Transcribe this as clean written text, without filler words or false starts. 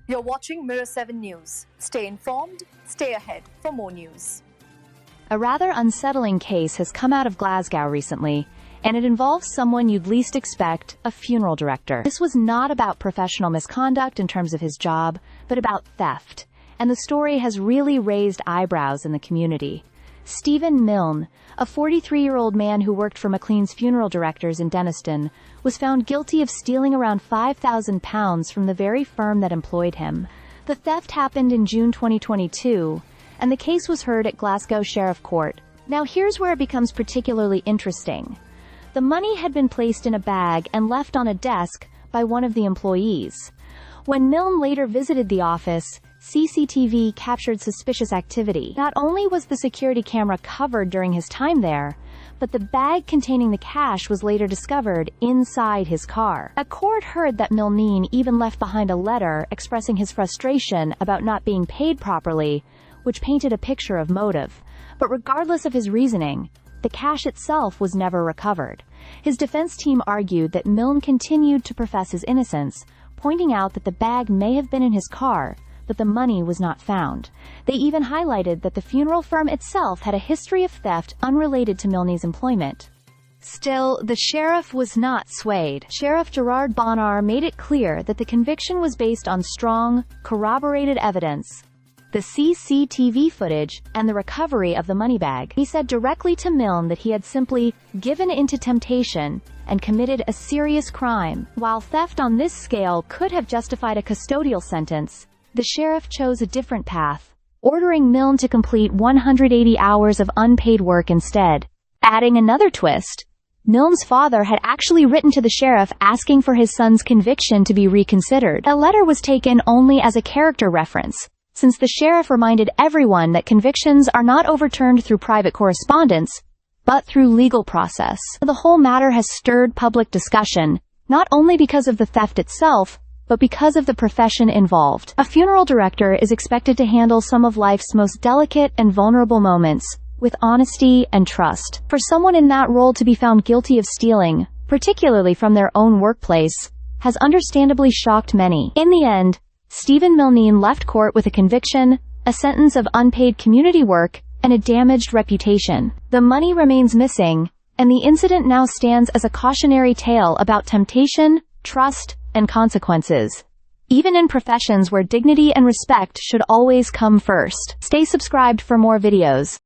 You're watching Mirror 7 News. Stay informed, stay ahead for more news. A rather unsettling case has come out of Glasgow recently, and it involves someone you'd least expect, a funeral director. This was not about professional misconduct in terms of his job, but about theft, and the story has really raised eyebrows in the community. Stephen Milne, a 43-year-old man who worked for McLean's funeral directors in Denniston, was found guilty of stealing around £5,000 from the very firm that employed him. The theft happened in June 2022, and the case was heard at Glasgow Sheriff Court. Now here's where it becomes particularly interesting. The money had been placed in a bag and left on a desk by one of the employees. When Milne later visited the office, CCTV captured suspicious activity. Not only was the security camera covered during his time there, but the bag containing the cash was later discovered inside his car. A court heard that Milne even left behind a letter expressing his frustration about not being paid properly, which painted a picture of motive. But regardless of his reasoning, the cash itself was never recovered. His defense team argued that Milne continued to profess his innocence, pointing out that the bag may have been in his car, but the money was not found. They even highlighted that the funeral firm itself had a history of theft unrelated to Milne's employment. Still, the sheriff was not swayed. Sheriff Gerard Bonnar made it clear that the conviction was based on strong, corroborated evidence, the CCTV footage, and the recovery of the money bag. He said directly to Milne that he had simply given into temptation and committed a serious crime. While theft on this scale could have justified a custodial sentence, the sheriff chose a different path, ordering Milne to complete 180 hours of unpaid work instead. Adding another twist, Milne's father had actually written to the sheriff asking for his son's conviction to be reconsidered. The letter was taken only as a character reference, since the sheriff reminded everyone that convictions are not overturned through private correspondence, but through legal process. The whole matter has stirred public discussion, not only because of the theft itself, but because of the profession involved. A funeral director is expected to handle some of life's most delicate and vulnerable moments, with honesty and trust. For someone in that role to be found guilty of stealing, particularly from their own workplace, has understandably shocked many. In the end, Stephen Milne left court with a conviction, a sentence of unpaid community work, and a damaged reputation. The money remains missing, and the incident now stands as a cautionary tale about temptation, trust, and consequences. Even in professions where dignity and respect should always come first. Stay subscribed for more videos.